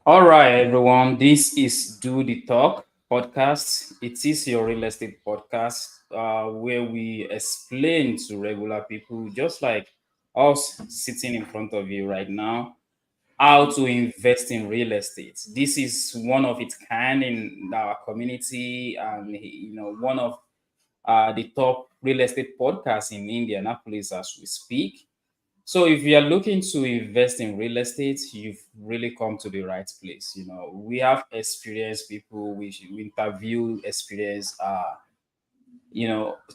All right, everyone. This is Do the Talk podcast. It is your real estate podcast where we explain to regular people, just like us sitting in front of you right now, how to invest in real estate. This is one of its kind in our community, and one of the top real estate podcasts in Indianapolis as we speak. So if you are looking to invest in real estate, you've really come to the right place. We have experienced people, we interview experienced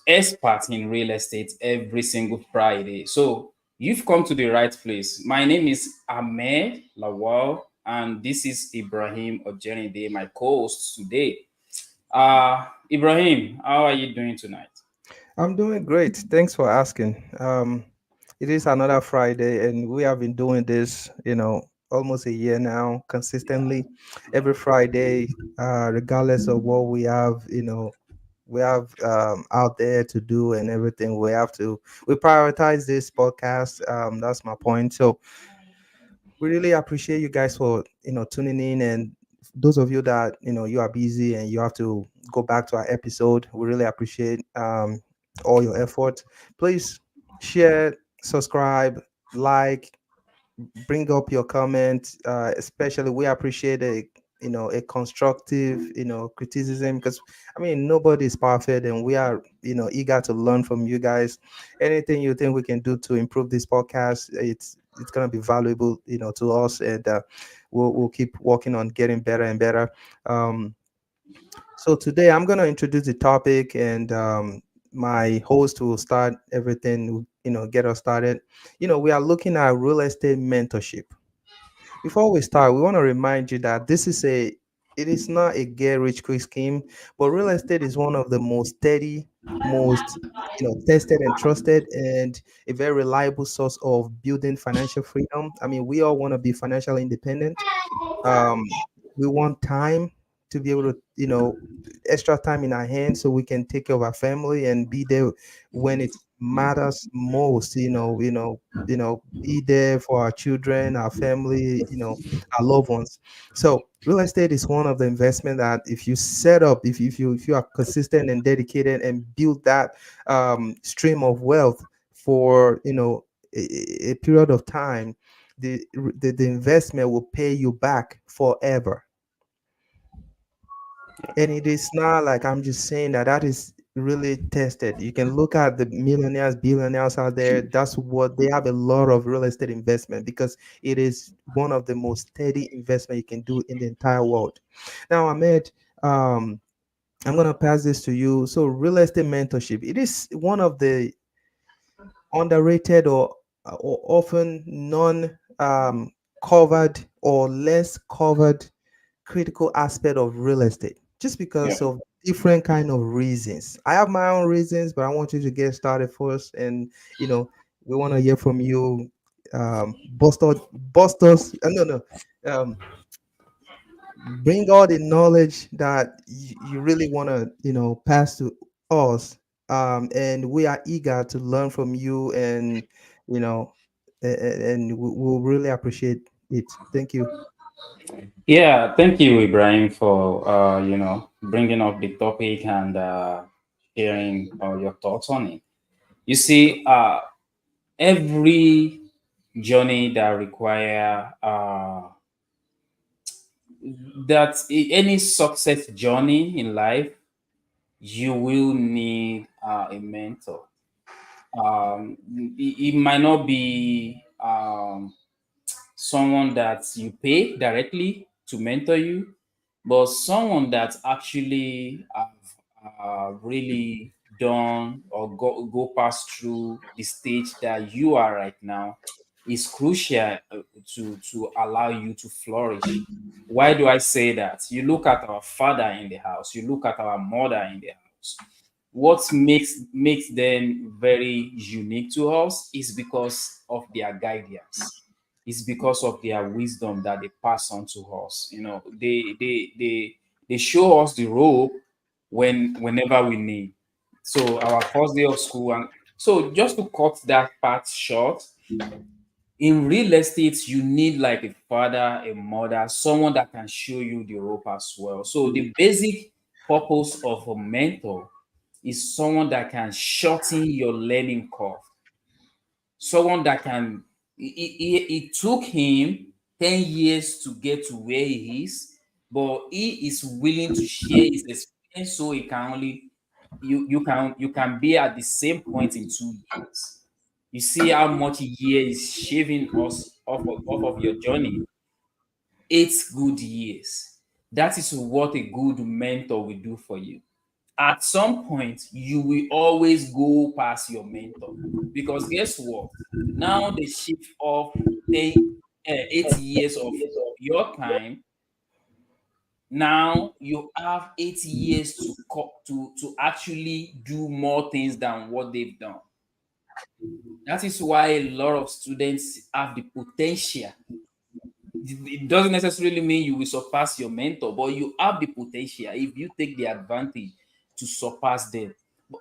experts in real estate every single Friday. So you've come to the right place. My name is Ahmed Lawal, and this is Ibrahim Ojenide, my co-host today. Ibrahim, how are you doing tonight? I'm doing great. Thanks for asking. It is another Friday, and we have been doing this, almost a year now, consistently every Friday, regardless of what we have out there to do and everything. We prioritize this podcast. That's my point. So we really appreciate you guys for tuning in, and those of you that you are busy and you have to go back to our episode, we really appreciate all your effort. Please share, subscribe, like, bring up your comment. Especially we appreciate a constructive criticism, because I mean nobody is perfect, and we are eager to learn from you guys. Anything you think we can do to improve this podcast, it's gonna be valuable to us, and we'll keep working on getting better and better. um so today I'm gonna introduce the topic, and my host will start everything, get us started. We are looking at real estate mentorship. Before we start, we want to remind you that it is not a get rich quick scheme, but real estate is one of the most steady, most tested and trusted, and a very reliable source of building financial freedom. I mean, we all want to be financially independent. um, we want time to be able to extra time in our hands so we can take care of our family and be there when it matters most. Be there for our children, our family, our loved ones. So real estate is one of the investment that if you set up, if you are consistent and dedicated and build that stream of wealth for a period of time, the investment will pay you back forever. And it is not like I'm just saying that is really tested. You can look at the millionaires, billionaires out there. That's what they have, a lot of real estate investment, because it is one of the most steady investment you can do in the entire world. Now, Ahmed, um, I'm gonna pass this to you. So, real estate mentorship, it is one of the underrated or often non covered or less covered critical aspect of real estate, just Yeah. because of different kind of reasons. I have my own reasons, but I want you to get started first, and you know we want to hear from you. Bust us, no, no, um, bring all the knowledge that you really want to pass to us, and we are eager to learn from you, and you know and we'll really appreciate it. Thank you. Yeah, thank you, Ibrahim, for bringing up the topic and sharing your thoughts on it. You see, every journey that require any success journey in life, you will need a mentor. It might not be someone that you pay directly to mentor you, but someone that actually have really done or go past through the stage that you are right now is crucial to allow you to flourish. Why do I say that? You look at our father in the house, you look at our mother in the house. What makes them very unique to us is because of their guidance. It's because of their wisdom that they pass on to us. They show us the rope whenever we need. So our first day of school, and so just to cut that part short, In real estate, you need like a father, a mother, someone that can show you the rope as well. So the basic purpose of a mentor is someone that can shorten your learning curve, someone that can. It took him 10 years to get to where he is, but he is willing to share his experience so he can only you can be at the same point in 2 years. You see how much a year is shaving us off of your journey. 8 good years. That is what a good mentor will do for you. At some point, you will always go past your mentor, because guess what? Now they shift off 10, 8 years of your time. Now you have 8 years to actually do more things than what they've done. That is why a lot of students have the potential. It doesn't necessarily mean you will surpass your mentor, but you have the potential if you take the advantage to surpass them.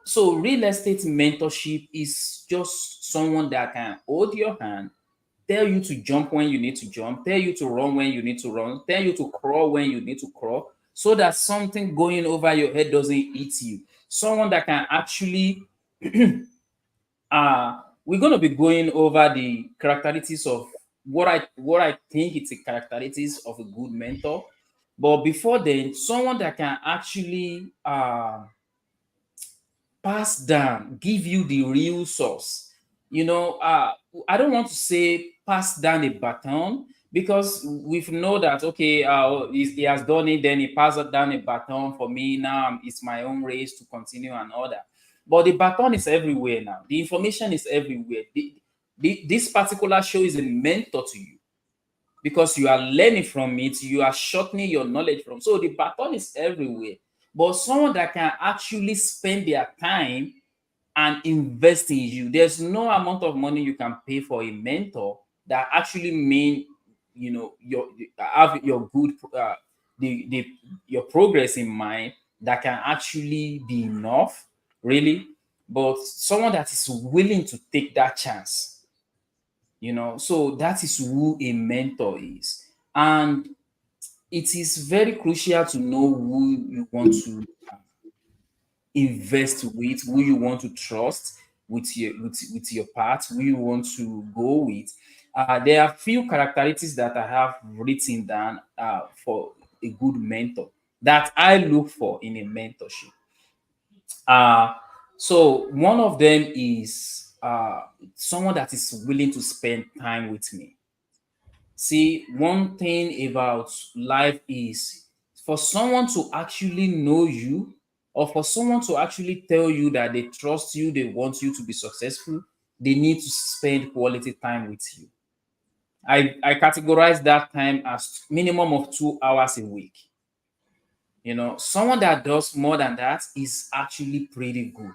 So, real estate mentorship is just someone that can hold your hand, tell you to jump when you need to jump, tell you to run when you need to run, tell you to crawl when you need to crawl, so that something going over your head doesn't eat you. Someone that can actually we're going to be going over the characteristics of what I think it's the characteristics of a good mentor. But before then, someone that can actually pass down, give you the real source. I don't want to say pass down a baton, because we've know that okay, he has done it, then he passed down a baton for me. Now it's my own race to continue and all that. But the baton is everywhere now. The information is everywhere. This particular show is a mentor to you, because you are learning from it, you are shortening your knowledge from. So the baton is everywhere. But someone that can actually spend their time and invest in you. There's no amount of money you can pay for a mentor that actually mean your have your good the your progress in mind, that can actually be enough, really. But someone that is willing to take that chance, so that is who a mentor is. And it is very crucial to know who you want to invest with, who you want to trust with your path, who you want to go with. There are few characteristics that I have written down for a good mentor that I look for in a mentorship. Uh, so one of them is someone that is willing to spend time with me. See, one thing about life is, for someone to actually know you, or for someone to actually tell you that they trust you, they want you to be successful, they need to spend quality time with you. I categorize that time as minimum of 2 hours a week. Someone that does more than that is actually pretty good.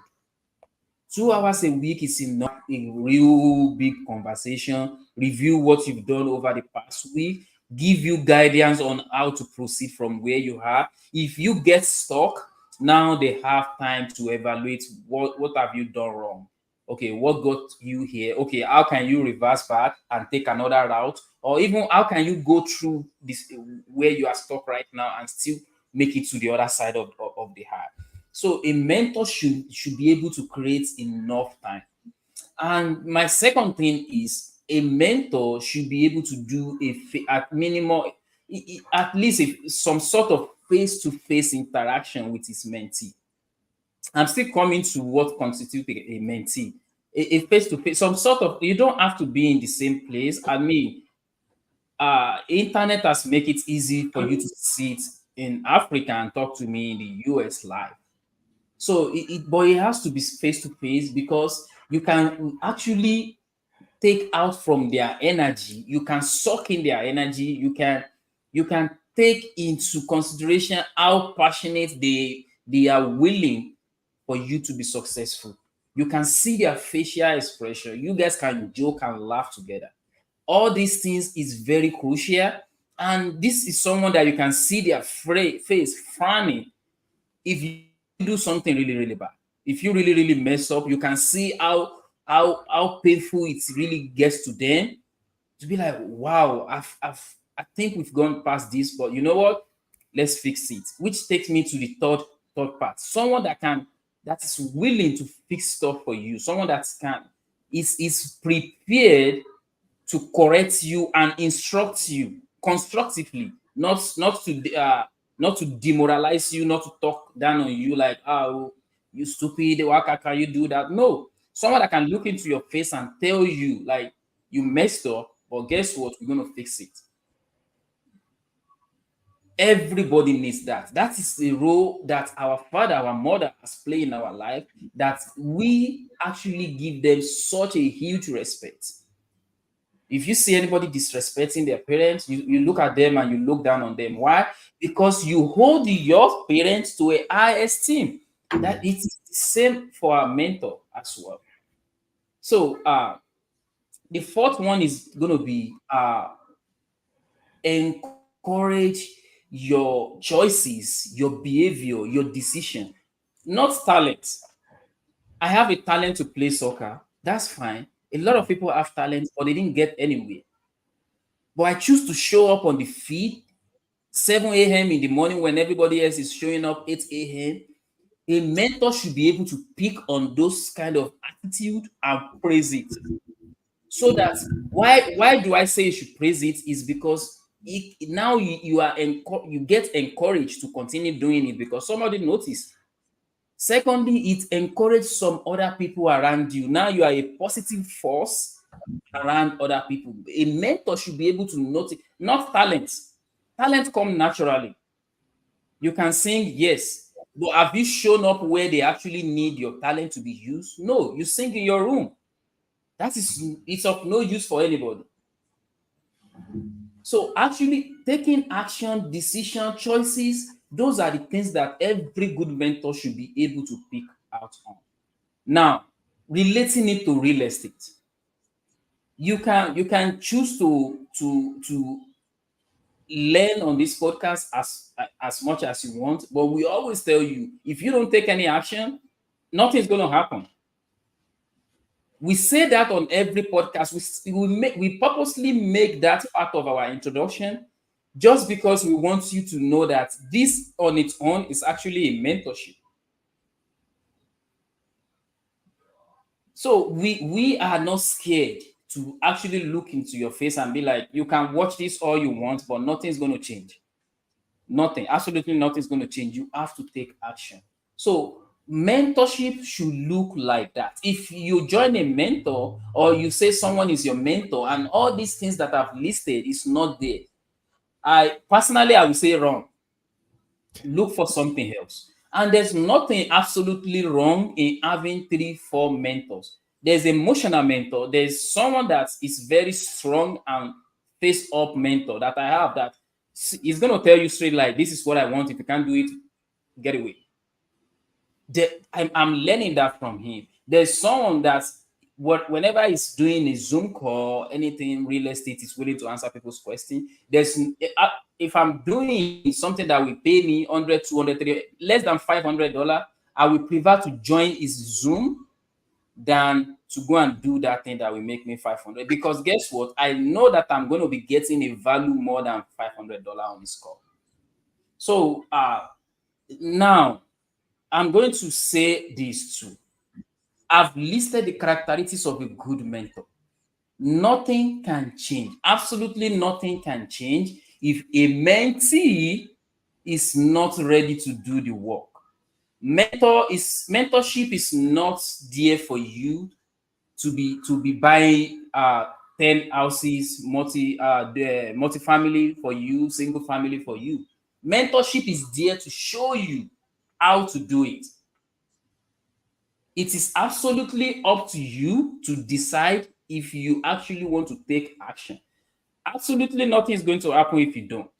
2 hours a week is enough. A real big conversation, review what you've done over the past week, give you guidance on how to proceed from where you are. If you get stuck, now they have time to evaluate what have you done wrong. Okay, what got you here? Okay, how can you reverse back and take another route? Or even how can you go through this where you are stuck right now and still make it to the other side of the heart? So a mentor should be able to create enough time. And my second thing is, a mentor should be able to do at minimum, at least some sort of face-to-face interaction with his mentee. I'm still coming to what constitutes a mentee. A face-to-face, some sort of, you don't have to be in the same place. I mean, internet has make it easy for you to sit in Africa and talk to me in the US live. So but it has to be face to face, because you can actually take out from their energy. You can suck in their energy. You can take into consideration how passionate they are willing for you to be successful. You can see their facial expression. You guys can joke and laugh together. All these things is very crucial, and this is someone that you can see their face frowning if you do something really really bad. If you really really mess up, you can see how painful it really gets to them. to be like, wow, I think we've gone past this, but you know what? Let's fix it. Which takes me to the third part. Someone that is willing to fix stuff for you. Someone that can is prepared to correct you and instruct you constructively, not to demoralize you, not to talk down on you like, oh, you stupid, why can you do that? No, someone that can look into your face and tell you like you messed up, but guess what? We're gonna fix it. Everybody needs that. That is the role that our father, our mother has played in our life, that we actually give them such a huge respect. If you see anybody disrespecting their parents, you look at them and you look down on them. Why? Because you hold your parents to a high esteem. That it is the same for our mentor as well. So the fourth one is going to be encourage your choices, your behavior, your decision, not talent. I have a talent to play soccer. That's fine. A lot of people have talent, but they didn't get anywhere. But I choose to show up on the field 7 a.m. in the morning when everybody else is showing up 8 a.m. A mentor should be able to pick on those kind of attitude and praise it. So that why do I say you should praise it is because now you get encouraged to continue doing it because somebody noticed. Secondly, it encourages some other people around you. Now you are a positive force around other people. A mentor should be able to notice, not talent. Talent come naturally. You can sing, yes, but have you shown up where they actually need your talent to be used? No, you sing in your room. That is, it's of no use for anybody. So actually taking action, decision, choices, those are the things that every good mentor should be able to pick out on. Now, relating it to real estate, you can choose to learn on this podcast as much as you want, but we always tell you if you don't take any action, nothing's going to happen. We say that on every podcast. We purposely make that part of our introduction just because we want you to know that this on its own is actually a mentorship. So we are not scared to actually look into your face and be like, you can watch this all you want, but nothing's going to change. Nothing, absolutely nothing's going to change. You have to take action. So mentorship should look like that. If you join a mentor or you say someone is your mentor and all these things that I've listed is not there, I would say wrong. Look for something else. And there's nothing absolutely wrong in having 3, 4 mentors. There's emotional mentor. There's someone that is very strong and face up mentor that I have that is going to tell you straight like, this is what I want. If you can't do it, get away. I'm learning that from him. There's someone that's whenever he's doing a Zoom call, anything real estate, is willing to answer people's questions. If I'm doing something that will pay me 100, 200, 300, less than $500, I will prefer to join his Zoom than to go and do that thing that will make me 500. Because guess what? I know that I'm going to be getting a value more than $500 on this call. So now I'm going to say this too. I've listed the characteristics of a good mentor. Nothing can change. Absolutely nothing can change if a mentee is not ready to do the work. Mentorship is not there for you to be buying 10 houses, multi-family for you, single family for you. Mentorship is there to show you how to do it. It is absolutely up to you to decide if you actually want to take action. Absolutely nothing is going to happen if you don't.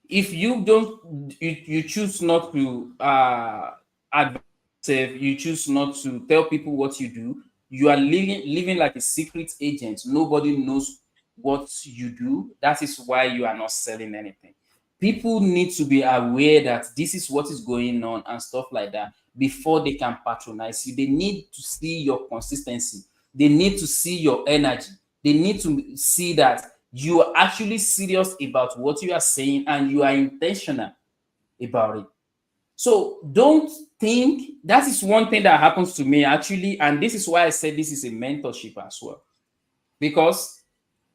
If you don't, you choose not to advise yourself, you choose not to tell people what you do, you are living like a secret agent. Nobody knows what you do. That is why you are not selling anything. People need to be aware that this is what is going on and stuff like that before they can patronize you. They need to see your consistency. They need to see your energy. They need to see that you are actually serious about what you are saying and you are intentional about it. So don't think that is one thing that happens to me actually, and this is why I said this is a mentorship as well. Because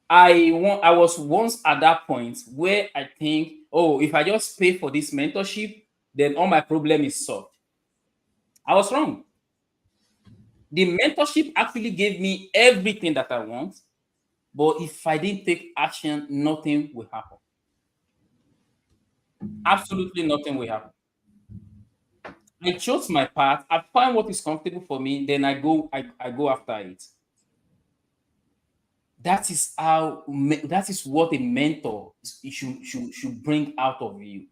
I was once at that point where I think, oh, if I just pay for this mentorship, then all my problem is solved. I was wrong. The mentorship actually gave me everything that I want, but if I didn't take action, nothing will happen. Absolutely nothing will happen. I chose my path. I find what is comfortable for me, then I go after it. That is how that is what a mentor should bring out of you.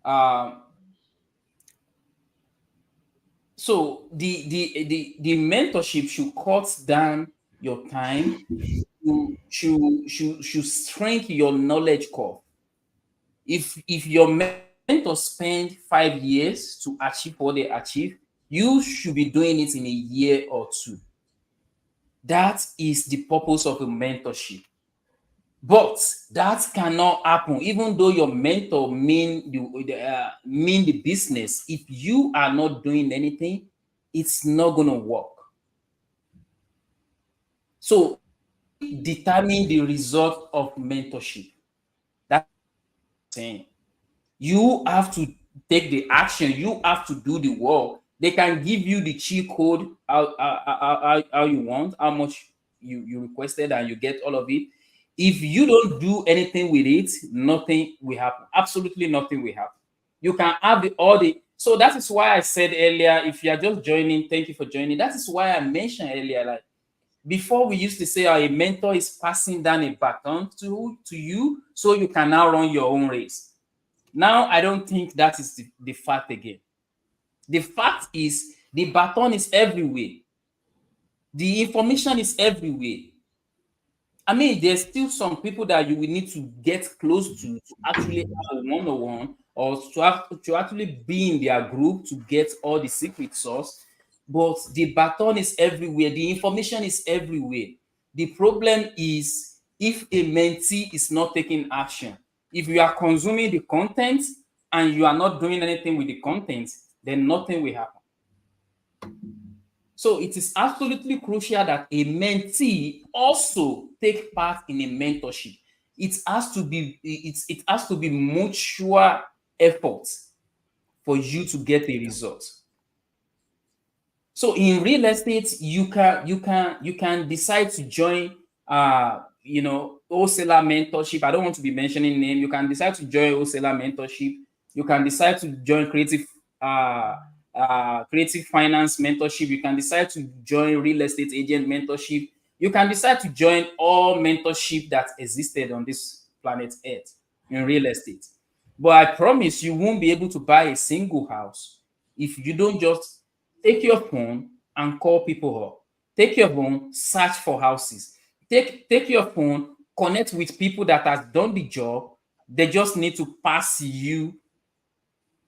Um, so the mentorship should cut down your time, should shrink your knowledge curve. If your mentor spend 5 years to achieve what they achieve, you should be doing it in a year or two. That is the purpose of a mentorship. But that cannot happen, even though your mentor mean the business. If you are not doing anything, it's not gonna work. So money determine the result of mentorship. That's what I'm saying. You have to take the action. You have to do the work. They can give you the cheat code how you want, how much you requested, and you get all of it. If you don't do anything with it, nothing will happen. Absolutely nothing will happen. You can have all the. So that is why I said earlier, if you are just joining, thank you for joining. That is why I mentioned earlier, like before we used to say a mentor is passing down a baton to you so you can now run your own race. Now, I don't think that is the fact again. The fact is the baton is everywhere. The information is everywhere. I mean, there's still some people that you will need to get close to actually have a one-on-one or to actually be in their group to get all the secret sauce. But the baton is everywhere. The information is everywhere. The problem is if a mentee is not taking action. If you are consuming the content and you are not doing anything with the content, then nothing will happen. So it is absolutely crucial that a mentee also take part in a mentorship. It has to be mutual effort for you to get a result. So in real estate, you can decide to join wholesaler mentorship. I don't want to be mentioning name. You can decide to join wholesaler mentorship. You can decide to join uh creative finance mentorship. You can decide to join real estate agent mentorship. You can decide to join all mentorship that existed on this planet Earth in real estate. But I promise you won't be able to buy a single house if you don't just take your phone and call people up. Take your phone, search for houses. Take your phone, connect with people that has done the job. They just need to pass you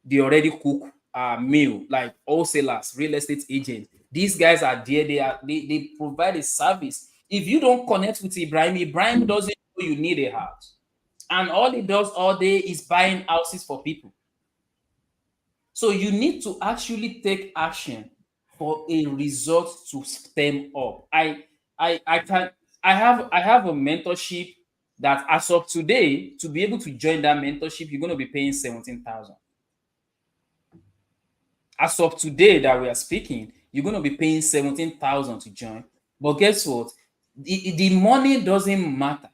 the already cooked meal, like wholesalers, real estate agents. These guys are there. They provide a service. If you don't connect with Ibrahim, Ibrahim doesn't know you need a house, and all he does all day is buying houses for people. So you need to actually take action for a result to stem up. I can I have a mentorship that as of today, to be able to join that mentorship, you're going to be paying 17,000. As of today that we are speaking, you're going to be paying 17,000 to join. But guess what? The money doesn't matter.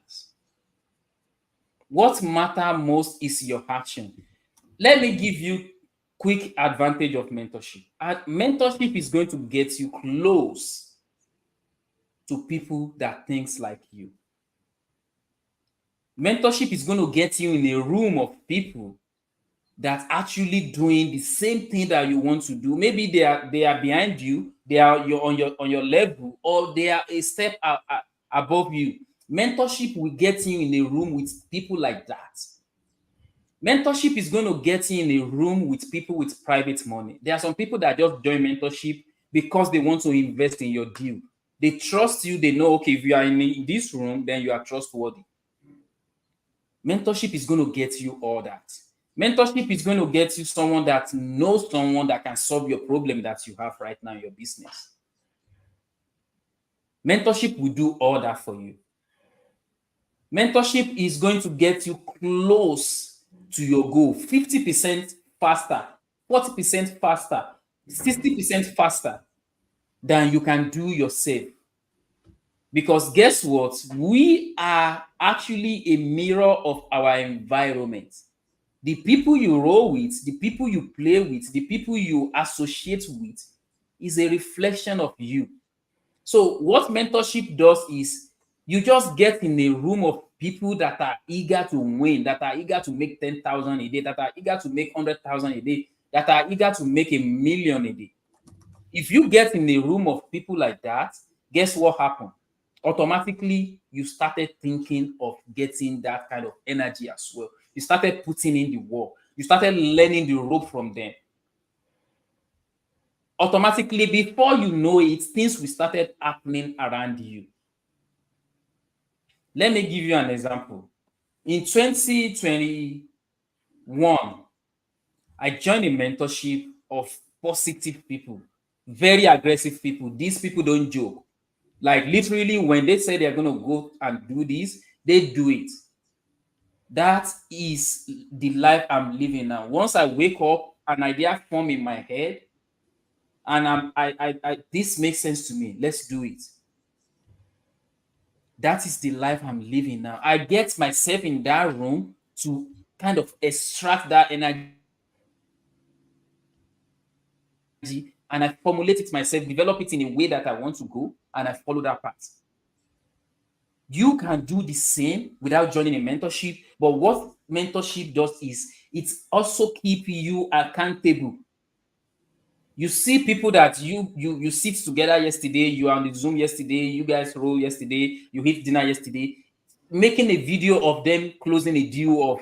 What matter most is your action. Let me give you quick advantage of mentorship. And mentorship is going to get you close to people that thinks like you. Mentorship is going to get you in a room of people that actually doing the same thing that you want to do. Maybe they are behind you, they are on your level, or they are a step above you. Mentorship will get you in a room with people like that. Mentorship is going to get you in a room with people with private money. There are some people that just join mentorship because they want to invest in your deal. They trust you. They know, okay, if you are in this room, then you are trustworthy. Mentorship is going to get you all that. Mentorship is going to get you someone that knows someone that can solve your problem that you have right now in your business. Mentorship will do all that for you. Mentorship is going to get you close to your goal 50% faster, 40% faster, 60% faster than you can do yourself. Because guess what? We are actually a mirror of our environment. The people you roll with, the people you play with, the people you associate with is a reflection of you. So, what mentorship does is you just get in a room of people that are eager to win, that are eager to make 10,000 a day, that are eager to make 100,000 a day, that are eager to make 1 million a day. If you get in a room of people like that, guess what happened? Automatically, you started thinking of getting that kind of energy as well. You started putting in the work. You started learning the rope from them. Automatically, before you know it, things will started happening around you. Let me give you an example. In 2021, I joined a mentorship of positive people, very aggressive people. These people don't joke. Like literally, when they say they're gonna go and do this, they do it. That is the life I'm living now. Once I wake up, an idea form in my head, and this makes sense to me. Let's do it. That is the life I'm living now. I get myself in that room to kind of extract that energy and I formulate it myself, develop it in a way that I want to go, and I follow that path. You can do the same without joining a mentorship, but what mentorship does is it also keep you accountable. You see people that you sit together yesterday, you are on the Zoom yesterday, you guys roll yesterday, you hit dinner yesterday, making a video of them closing a deal of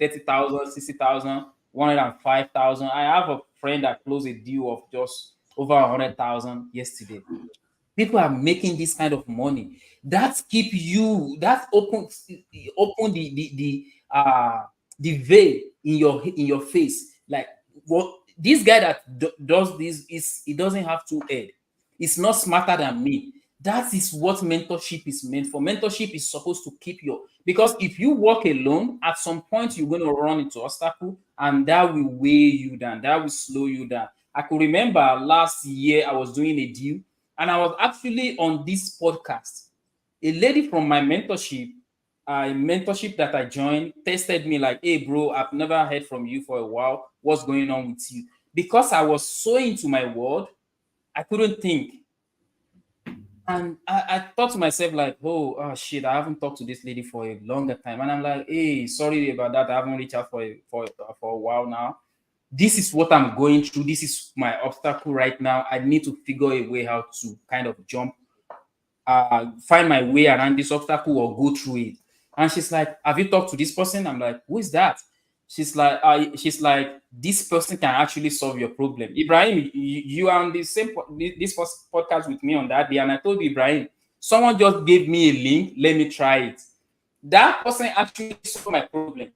30,000, 60,000, 105,000. I have a friend that closed a deal of just over 100,000 yesterday. People are making this kind of money. That keep you, that open the veil in your face. Like what this guy that does this is, he doesn't have two head. It's not smarter than me. That is what mentorship is meant for. Mentorship is supposed to keep you, because if you walk alone, at some point you're going to run into obstacle, and that will weigh you down. That will slow you down. I could remember last year I was doing a deal, and I was actually on this podcast. A lady from my mentorship, a mentorship that I joined, tested me like, "Hey, bro, I've never heard from you for a while. What's going on with you?" Because I was so into my world, I couldn't think. And I thought to myself, like, oh, shit, I haven't talked to this lady for a longer time. And I'm like, hey, sorry about that. I haven't reached out for a while now. This is what I'm going through. This is my obstacle right now. I need to figure a way how to kind of jump, find my way around this obstacle or go through it. And she's like, have you talked to this person? I'm like, who is that? She's like, this person can actually solve your problem. Ibrahim, you are on the same this podcast with me on that day, and I told you, Ibrahim, someone just gave me a link. Let me try it. That person actually solved my problem.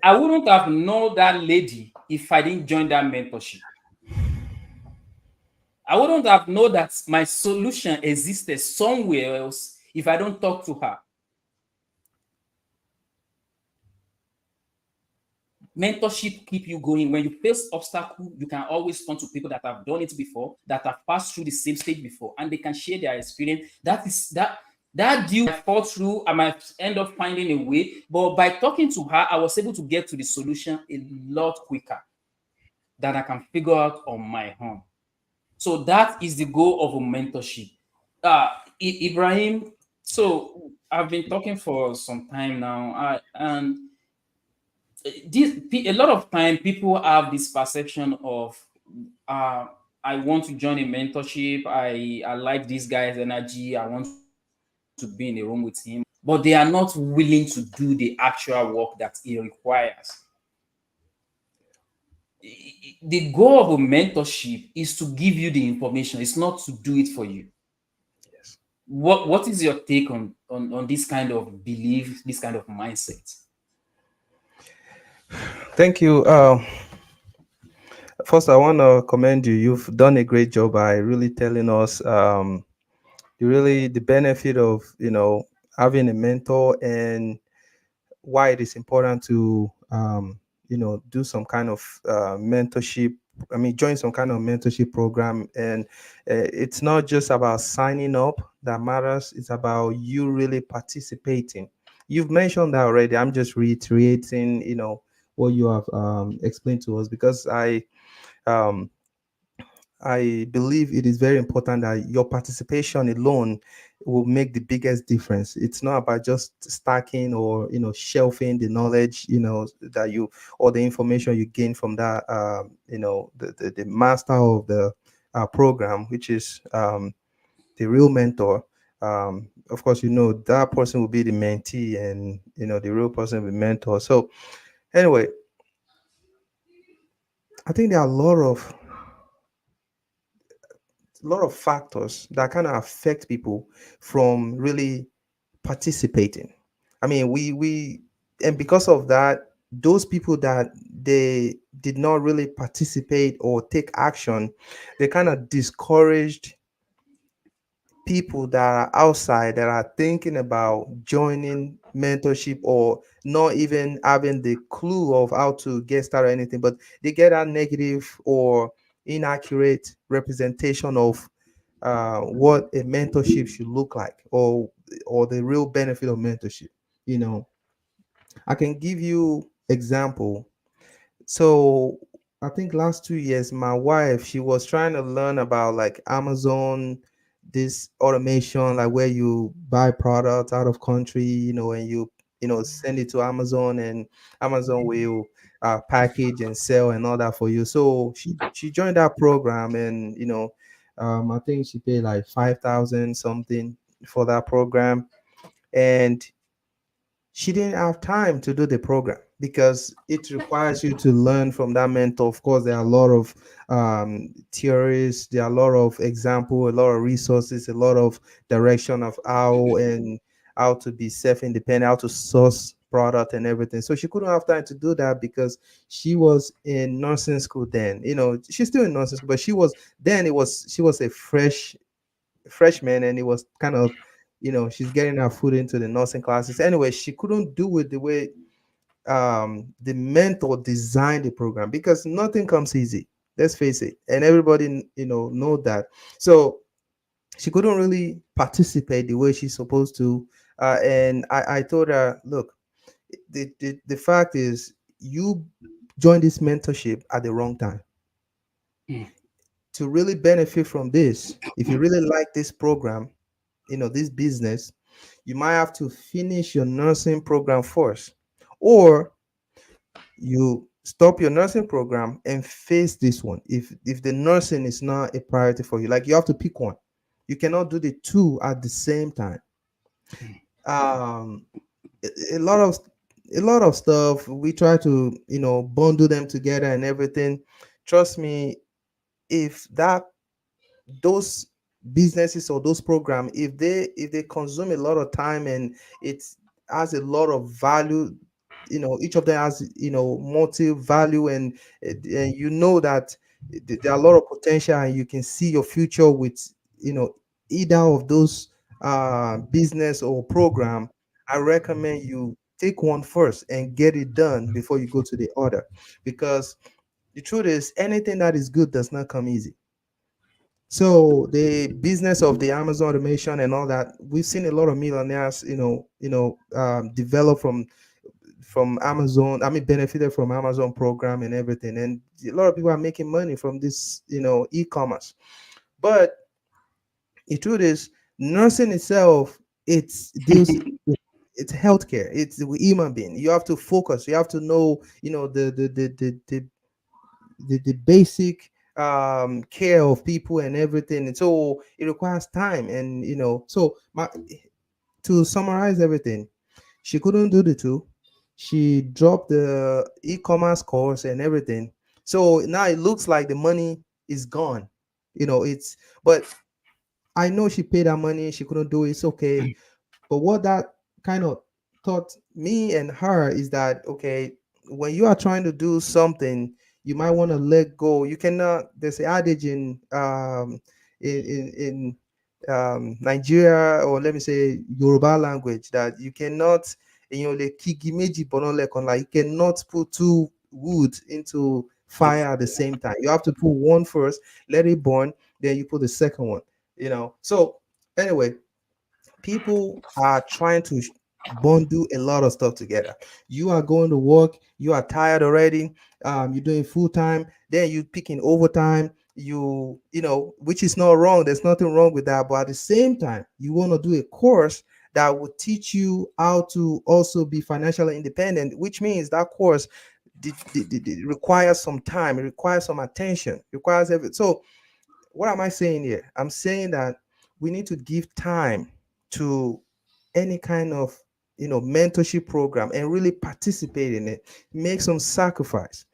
I wouldn't have known that lady if I didn't join that mentorship. I wouldn't have known that my solution existed somewhere else if I don't talk to her. Mentorship keep you going. When you face obstacle, you can always turn to people that have done it before, that have passed through the same stage before, and they can share their experience. That deal I fought through, I might end up finding a way, but by talking to her, I was able to get to the solution a lot quicker than I can figure out on my own. So that is the goal of a mentorship. Ibrahim, so I've been talking for some time now, and a lot of time people have this perception of, uh, I want to join a mentorship. I like this guy's energy. I want to be in a room with him, but they are not willing to do the actual work that it requires. The goal of a mentorship is to give you the information. It's not to do it for you. What is your take on this kind of belief, this kind of mindset? Thank you. First, I want to commend you. You've done a great job by really telling us the benefit of having a mentor, and why it is important to do some kind of mentorship. I mean, join some kind of mentorship program. And it's not just about signing up that matters, it's about you really participating. You've mentioned that already. I'm just reiterating what you have explained to us, because um, I believe it is very important that your participation alone will make the biggest difference. It's not about just stacking or shelving the knowledge that you, or the information you gain from that the master of the program, which is the real mentor. Of course, that person will be the mentee, and the real person will be mentor. So anyway, I think there are a lot of factors that kind of affect people from really participating. I mean, and because of that, those people that they did not really participate or take action, they kind of discouraged people that are outside, that are thinking about joining mentorship, or not even having the clue of how to get started or anything, but they get a negative or inaccurate representation of what a mentorship should look like, or the real benefit of mentorship. you know I can give you example. So I think last 2 years, my wife, she was trying to learn about like Amazon, this automation, like where you buy products out of country, and you send it to Amazon, and Amazon will package and sell and all that for you. So she joined that program, and I think she paid like 5,000 something for that program. And she didn't have time to do the program because it requires you to learn from that mentor. Of course, there are a lot of theories, there are a lot of example, a lot of resources, a lot of direction of how to be self-independent, how to source product and everything. So she couldn't have time to do that because she was in nursing school then. She's still in nursing school, but she was a freshman, and it was kind of she's getting her foot into the nursing classes. Anyway, she couldn't do it the way the mentor designed the program, because nothing comes easy, let's face it, and everybody know that. So she couldn't really participate the way she's supposed to. And I told her, look, the fact is, you joined this mentorship at the wrong time. Hmm. To really benefit from this, if you really like this program, this business, you might have to finish your nursing program first, or you stop your nursing program and face this one. If the nursing is not a priority for you, like, you have to pick one. You cannot do the two at the same time. um a lot of stuff, we try to bundle them together and everything. Trust me, if that those businesses or those programs, if they consume a lot of time, and it has a lot of value, each of them has multi value, and that there are a lot of potential, and you can see your future with either of those business or program. I recommend you take one first and get it done before you go to the other, because the truth is, anything that is good does not come easy. So the business of the Amazon automation and all that, we've seen a lot of millionaires, develop from Amazon. I mean, benefited from Amazon program and everything, and a lot of people are making money from this, e-commerce. But the truth is, nursing itself, it's deals. It's healthcare. It's a human being. You have to focus. You have to know, the basic care of people and everything, and so it requires time. And so to summarize everything, she couldn't do the two. She dropped the e-commerce course and everything, so now it looks like the money is gone. It's but I know she paid her money, she couldn't do it, it's okay. But what that kind of taught me and her is that, okay, when you are trying to do something, you might want to let go. You cannot. There's an adage in Nigeria, or let me say Yoruba language, that you cannot, like kigi meji bonole, like you cannot put two wood into fire at the same time. You have to put one first, let it burn, then you put the second one. So anyway, people are trying to bundle a lot of stuff together. You are going to work, you are tired already, you're doing full time, then you picking overtime, which is not wrong. There's nothing wrong with that. But at the same time, you want to do a course that will teach you how to also be financially independent, which means that course requires some time, it requires some attention, requires everything. So what am I saying here? I'm saying that we need to give time to any kind of mentorship program and really participate in it. Make some sacrifice,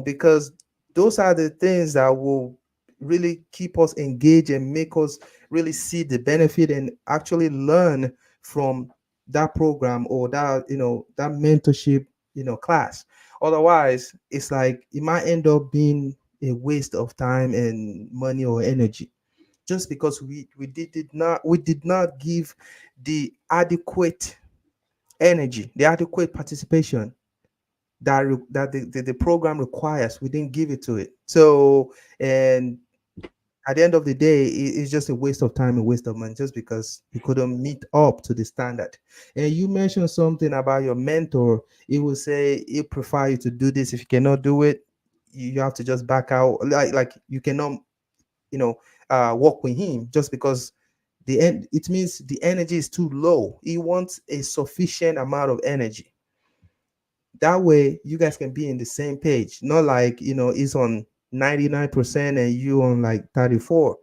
because those are the things that will really keep us engaged and make us really see the benefit and actually learn from that program or that mentorship class. Otherwise, it's like it might end up being a waste of time and money or energy, just because we did not give the adequate energy, the adequate participation that the program requires. We didn't give it to it. So, and at the end of the day, it's just a waste of time and waste of money, just because you couldn't meet up to the standard. And you mentioned something about your mentor. He will say he prefer you to do this. If you cannot do it, you have to just back out. Like you cannot, you know work with him, just because it means the energy is too low. He wants a sufficient amount of energy. That way you guys can be in the same page, not like he's on 99% and you on like 34,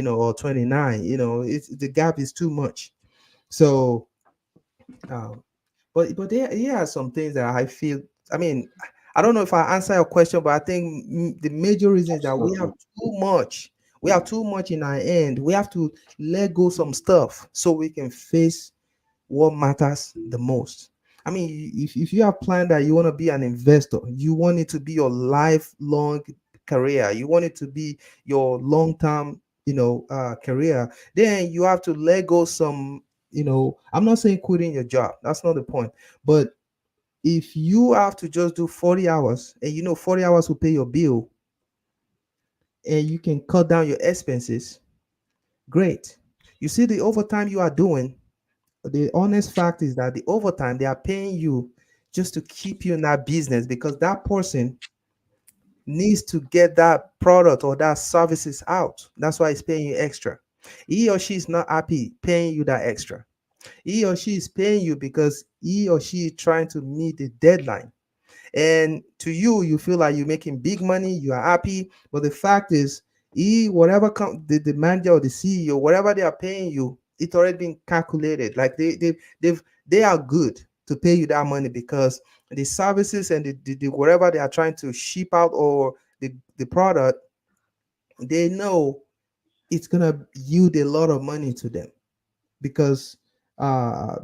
or 29. The gap is too much. So um but there are some things that I feel, I mean, I don't know if I answer your question, but I think the major reason is that Absolutely. we have too much in our end. We have to let go some stuff so we can face what matters the most. I mean, if you have planned that you want to be an investor, you want it to be your lifelong career, you want it to be your long-term, career, then you have to let go some. I'm not saying quitting your job. That's not the point. But if you have to just do 40 hours, and 40 hours will pay your bill, and you can cut down your expenses, great. You see the overtime you are doing. The honest fact is that the overtime they are paying you just to keep you in that business, because that person needs to get that product or that services out. That's why he's paying you extra. He or she is not happy paying you that extra. He or she is paying you because he or she is trying to meet the deadline. And to you, you feel like you're making big money, you are happy. But the fact is, whatever the manager or the CEO, whatever they are paying you, it's already been calculated. Like they are good to pay you that money, because the services and the whatever they are trying to ship out, or the product, they know it's gonna yield a lot of money to them, because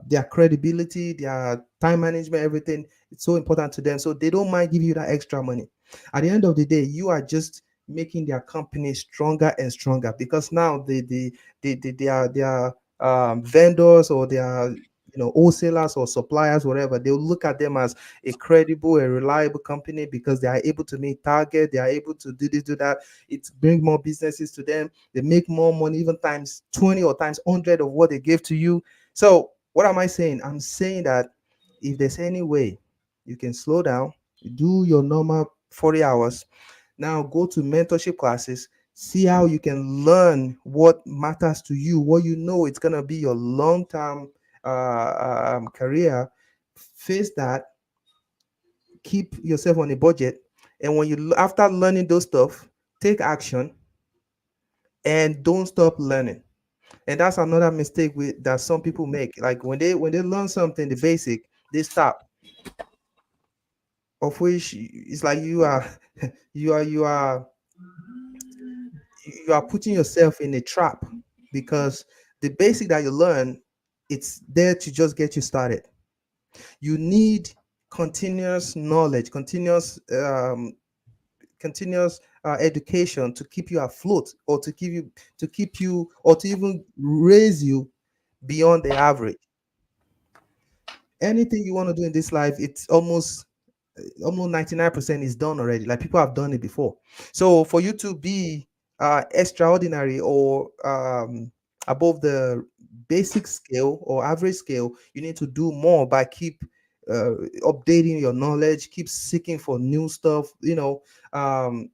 their credibility, their time management, everything, it's so important to them. So they don't mind giving you that extra money. At the end of the day, you are just making their company stronger and stronger, because now they are vendors, or they are wholesalers or suppliers, whatever. They'll look at them as a credible and reliable company, because they are able to meet target, they are able to do this, do that. It bring more businesses to them. They make more money, even times 20 or times 100 of what they gave to you. So what am I saying? I'm saying that if there's any way you can slow down, do your normal 40 hours, now go to mentorship classes, see how you can learn what matters to you, what it's going to be your long-term career. Face that, keep yourself on a budget, and when after learning those stuff, take action, and don't stop learning. And that's another mistake that some people make. Like when they learn something, the basic, they stop. Of which it's like you are you are putting yourself in a trap. because the basic that you learn, it's there to just get you started. You need continuous knowledge, continuous education to keep you afloat, or to keep you or to even raise you beyond the average. Anything you want to do in this life, it's almost 99% is done already. Like, people have done it before. So for you to be extraordinary, or above the basic scale or average scale, you need to do more by keep updating your knowledge, keep seeking for new stuff, um,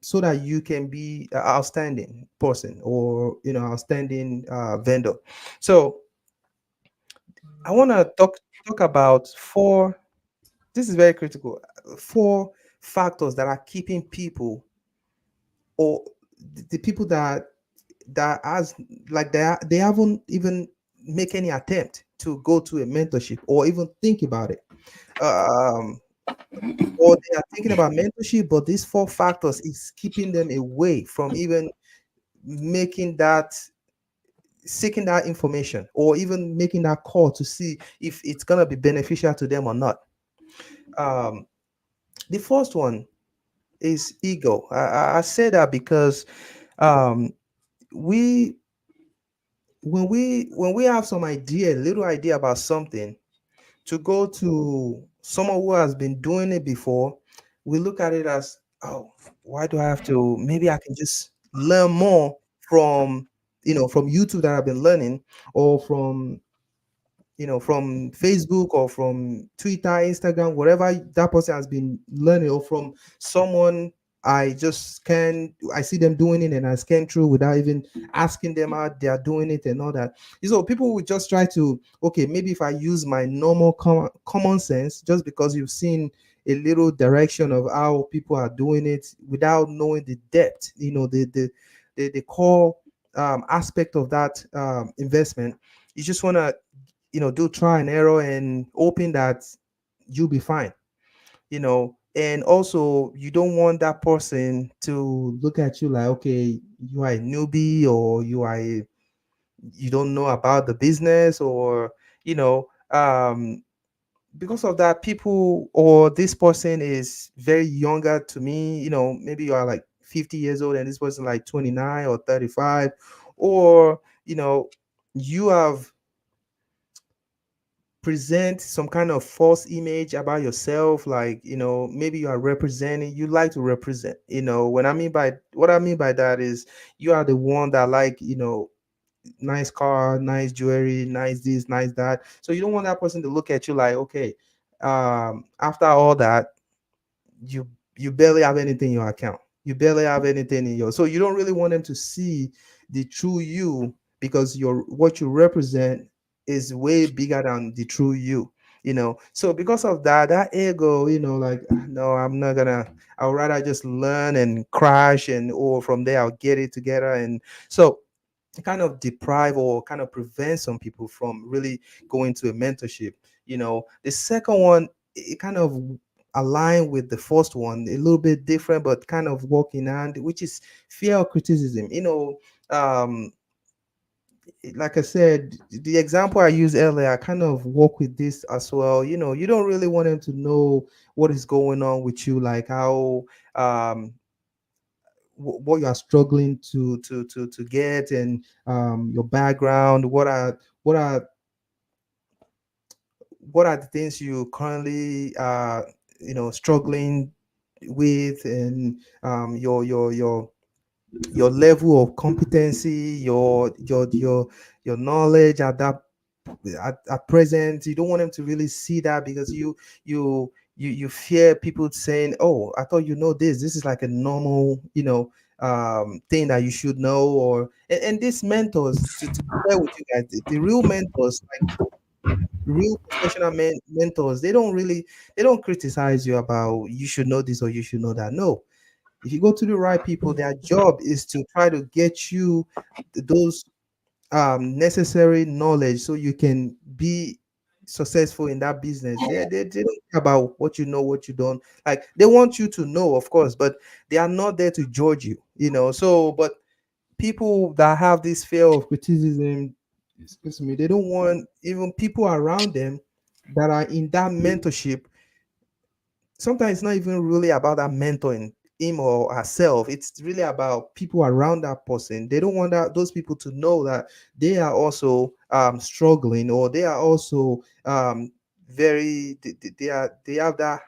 so that you can be an outstanding person, or outstanding vendor. So I want to talk about four. This is very critical. Four factors that are keeping people, or the people that has, like, they haven't even make any attempt to go to a mentorship or even think about it. Um, or they are thinking about mentorship, but these four factors is keeping them away from even making that seeking that information, or even making that call to see if it's gonna be beneficial to them or not. Um, the first one is ego. I say that because um, we when we have some idea, little idea about something, to go to someone who has been doing it before, we look at it as, oh, why do I have to? Maybe I can just learn more from from YouTube that I've been learning, or from Facebook, or from Twitter, Instagram, whatever that person has been learning, or from someone I see them doing it, and I scan through without even asking them how they are doing it and all that. So people will just try to, okay, maybe if I use my normal common sense, just because you've seen a little direction of how people are doing it without knowing the depth, the core aspect of that investment. You just want to do try and error and hoping that you'll be fine. And also, you don't want that person to look at you like, okay, you are a newbie, or you don't know about the business, or you know because of that, people, or this person is very younger to me. Maybe you are like 50 years old, and this person like 29 or 35, or you have present some kind of false image about yourself, like, maybe you like to represent. What I mean by that is, you are the one that, like, nice car, nice jewelry, nice this, nice that. So you don't want that person to look at you like, okay, after all that, you you barely have anything in your account. You barely have anything in your, so you don't really want them to see the true you, because what you represent is way bigger than the true you. So because of that ego, like, no, I'm not gonna, I'd rather just learn and crash, and or from there I'll get it together. And so it kind of deprive, or kind of prevent some people from really going to a mentorship. The second one, it kind of align with the first one, a little bit different, but kind of working hand, which is fear of criticism. Like I said, the example I used earlier, I kind of work with this as well. You don't really want them to know what is going on with you, like how what you are struggling to get, and your background, what are the things you currently struggling with, and your level of competency, your knowledge at present. You don't want them to really see that, because you fear people saying, oh, I thought this is like a normal thing that you should know. And these mentors, to share with you guys, the real mentors, like real professional mentors, they don't criticize you about you should know this or you should know that. No, if you go to the right people, their job is to try to get you those necessary knowledge, so you can be successful in that business. They don't care about what you know, what you don't. Like, they want you to know, of course, but they are not there to judge you. So, but people that have this fear of criticism, excuse me, they don't want even people around them that are in that mentorship. Sometimes it's not even really about that mentoring him or herself. It's really about people around that person. They don't want those people to know that they are also struggling, or they are also they have that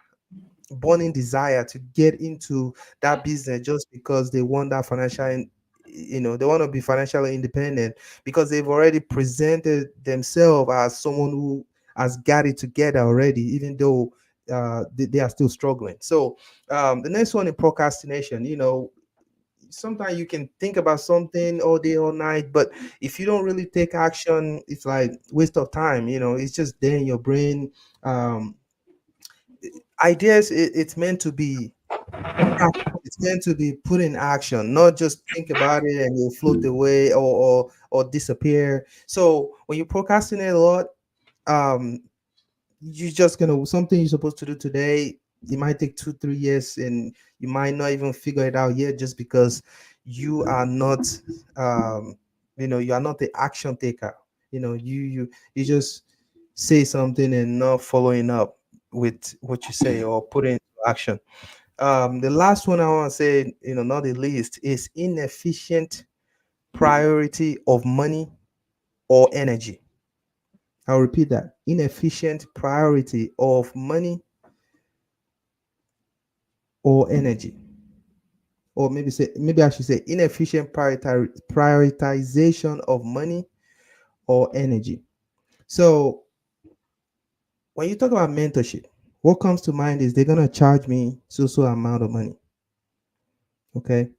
burning desire to get into that business just because they want that they want to be financially independent, because they've already presented themselves as someone who has got it together already, even though they are still struggling. So the next one in procrastination, sometimes you can think about something all day all night, but if you don't really take action, it's like waste of time. It's just there in your brain. Ideas, it's meant to be it's meant to be put in action, not just think about it and you'll float away, or disappear. So when you procrastinate a lot, um you're just gonna something you're supposed to do today, it might take 2 3 years, and you might not even figure it out yet, just because you are not um you are not the action taker. You just say something and not following up with what you say or put it into action. The last one I want to say, not the least, is inefficient priority of money or energy. I'll repeat that: inefficient priority of money or energy, or maybe I should say inefficient prioritization of money or energy. So when you talk about mentorship, what comes to mind is they're gonna charge me so amount of money. Okay,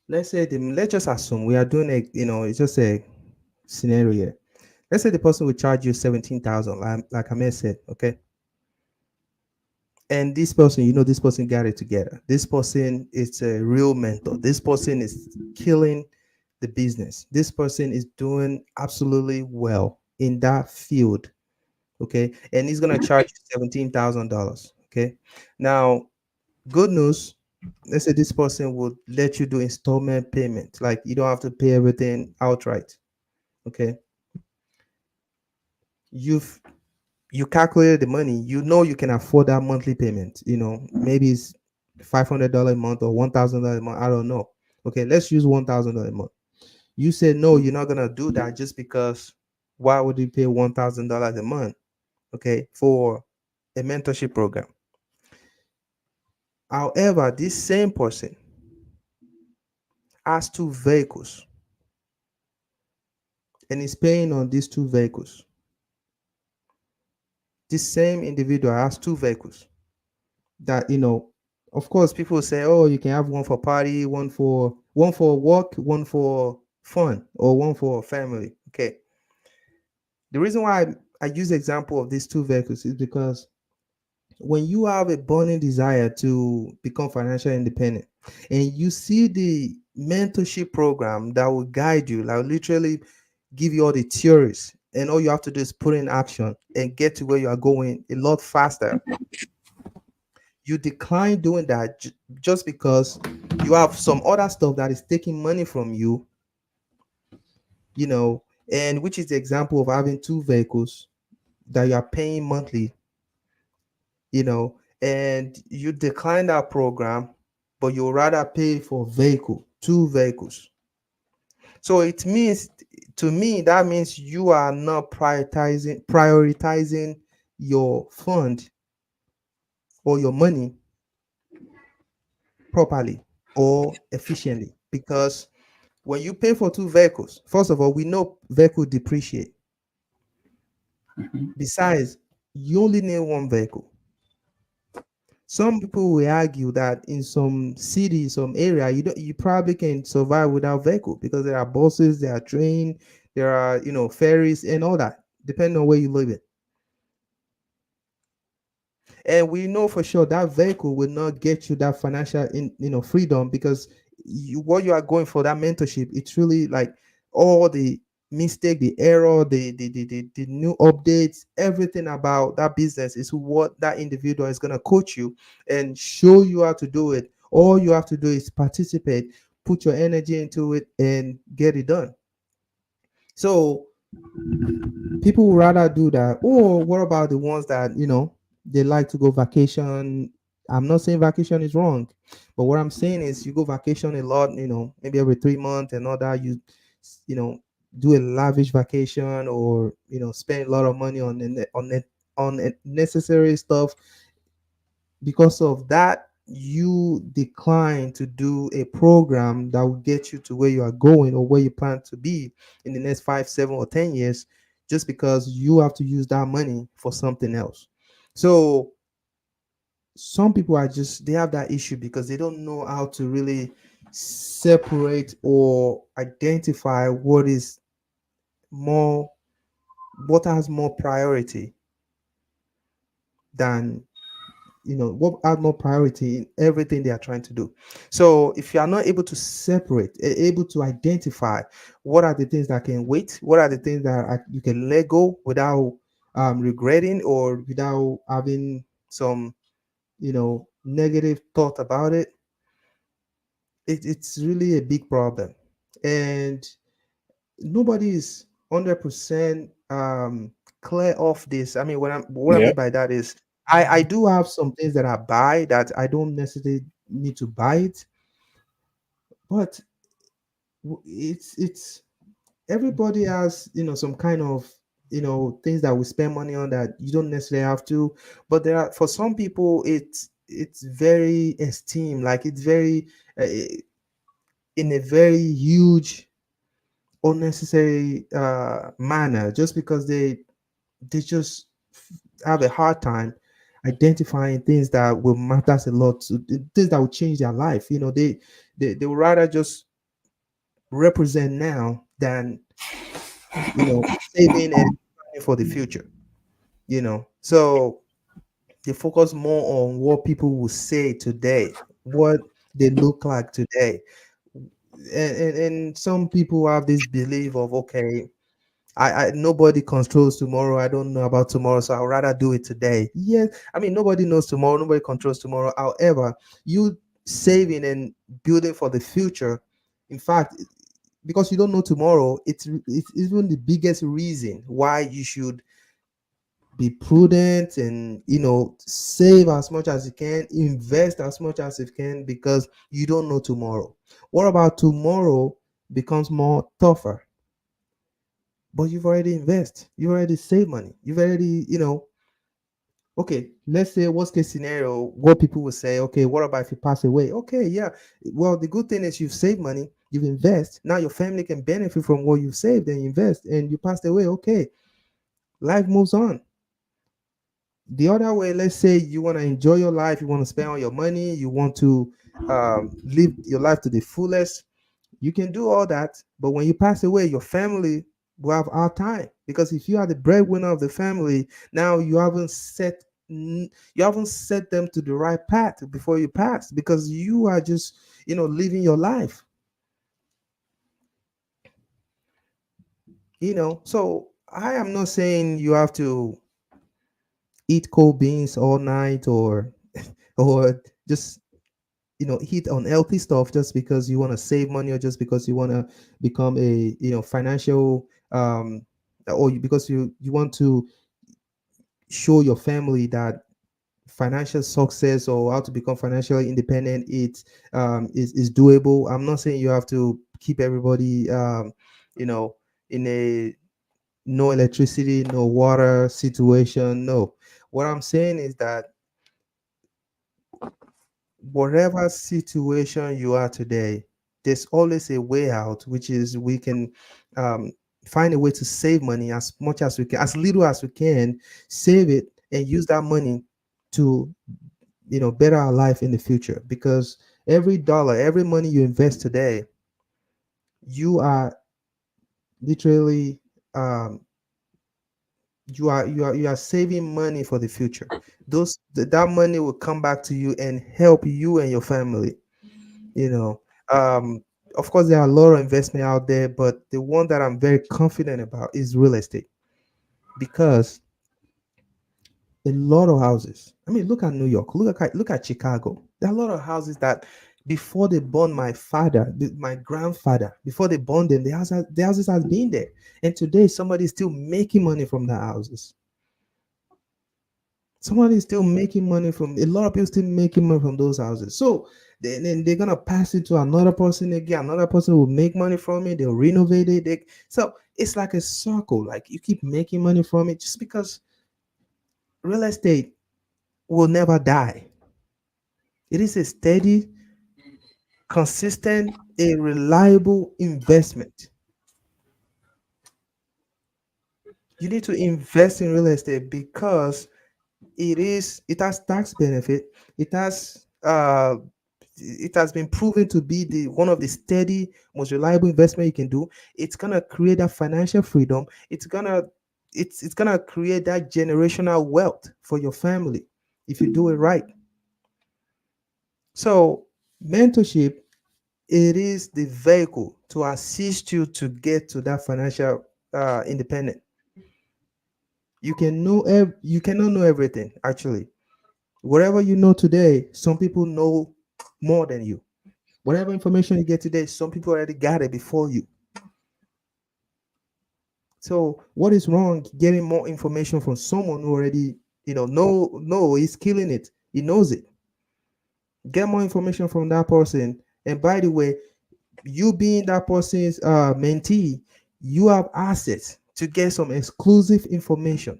let's just assume we are doing it's just a scenario here. Let's say the person will charge you 17,000, like Ahmed said, okay? And this person, this person got it together. This person is a real mentor. This person is killing the business. This person is doing absolutely well in that field, okay? And he's gonna charge you $17,000, okay? Now, good news. Let's say this person would let you do installment payment, like you don't have to pay everything outright, okay? You've you calculated the money, you can afford that monthly payment. Maybe it's $500 a month or $1,000 a month. I don't know. Okay, let's use $1,000 a month. You said no, you're not gonna do that just because. Why would you pay $1,000 a month? Okay, for a mentorship program. However, this same person has two vehicles and is paying on these two vehicles. This same individual has two vehicles that of course people say, oh, you can have one for party, one for work, one for fun, or one for family. Okay, the reason why I use the example of these two vehicles is because when you have a burning desire to become financially independent, and you see the mentorship program that will guide you, like literally give you all the theories, and all you have to do is put in action and get to where you are going a lot faster, you decline doing that just because you have some other stuff that is taking money from you, you know, and which is the example of having two vehicles that you are paying monthly, and you decline that program, but you rather pay for two vehicles. So it means, to me, that means you are not prioritizing your fund or your money properly or efficiently, because when you pay for two vehicles, first of all, we know vehicle depreciate. Mhm. Besides, you only need one vehicle. Some people will argue that in some city, some area, you probably can survive without vehicle, because there are buses, there are train, there are ferries and all that, depending on where you live in. And we know for sure that vehicle will not get you that financial freedom, because what you are going for, that mentorship, it's really like all the mistake, the error, the new updates, everything about that business is what that individual is going to coach you and show you how to do it. All you have to do is participate, put your energy into it and get it done. So people would rather do that. Or what about the ones that, they like to go vacation? I'm not saying vacation is wrong, but what I'm saying is you go vacation a lot, maybe every 3 months and all that. You know, do a lavish vacation, or spend a lot of money on necessary stuff. Because of that, you decline to do a program that will get you to where you are going or where you plan to be in the next 5, 7, or 10 years, just because you have to use that money for something else. So some people are just, they have that issue because they don't know how to really separate or identify more what has more priority than, what have more priority in everything they are trying to do. So if you are not able to separate, able to identify what are the things that can wait, what are the things that you can let go without regretting, or without having some negative thought about it, it's really a big problem. And nobody is 100% clear off this. I mean, what I Yeah. mean by that is, I do have some things that I buy that I don't necessarily need to buy it, but it's everybody has some kind of things that we spend money on that you don't necessarily have to. But there are, for some people, it's very esteemed, like it's very uh, in a very huge unnecessary manner, just because they just have a hard time identifying things that will matters a lot things that will change their life. They would rather just represent now than saving and planning for the future. So they focus more on what people will say today, what they look like today. And some people have this belief of, okay, I nobody controls tomorrow. I don't know about tomorrow, so I'd rather do it today. Yes, I mean, nobody knows tomorrow. Nobody controls tomorrow. However, you saving and building for the future, in fact, because you don't know tomorrow, it's even the biggest reason why you should be prudent and save as much as you can, invest as much as you can, because you don't know tomorrow. What about tomorrow becomes more tougher? But you've already invest, you already save money, you've already, okay, let's say worst case scenario, what people will say, okay, what about if you pass away? Okay, yeah, well, the good thing is you've saved money, you've invest, now your family can benefit from what you've saved and invest, and you passed away. Okay, life moves on. The other way, let's say you want to enjoy your life, you want to spend all your money, you want to live your life to the fullest. You can do all that, but when you pass away, your family will have hard time, because if you are the breadwinner of the family, now you haven't set them to the right path before you pass, because you are just living your life. So I am not saying you have to eat cold beans all night, or just eat unhealthy stuff just because you want to save money, or just because you want to become a financial because you want to show your family that financial success, or how to become financially independent, is doable. I'm not saying you have to keep everybody you know in a no electricity, no water situation. No, what I'm saying is that whatever situation you are today, there's always a way out, which is we can um, find a way to save money as much as we can, as little as we can, save it and use that money to better our life in the future. Because every dollar, every money you invest today, you are literally um, you are saving money for the future. That money will come back to you and help you and your family. you know um of course, there are a lot of investment out there, but the one that I'm very confident about is real estate. Because a lot of houses, I mean, look at New York, look at Chicago. There are a lot of houses that Before they born my father, my grandfather, before they born them, the houses has been there. And today somebody is still making money from the houses. Somebody is still making money from, a lot of people still making money from those houses. So then they're gonna pass it to another person again. Another person will make money from it. They'll renovate it. So it's like a circle. Like you keep making money from it just because real estate will never die. It is a steady, consistent, a reliable investment. You need to invest in real estate because it has tax benefit. It has it has been proven to be the one of the steady, most reliable investment you can do. It's gonna create that financial freedom. It's gonna create that generational wealth for your family if you do it right. So mentorship, it is the vehicle to assist you to get to that financial independent. You cannot know everything actually. Whatever you know today, some people know more than you. Whatever information you get today, some people already got it before you. So what is wrong getting more information from someone who already, no, he's killing it. He knows it. Get more information from that person. And by the way, you being that person's mentee, you have access to get some exclusive information.